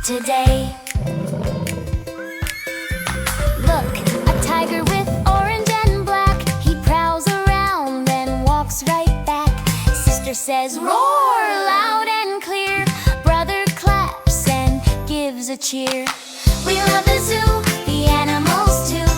today. Look, a tiger with orange and black. He prowls around and walks right back. Sister says, roar loud and clear. Brother claps and gives a cheer. We love the zoo, the animals too.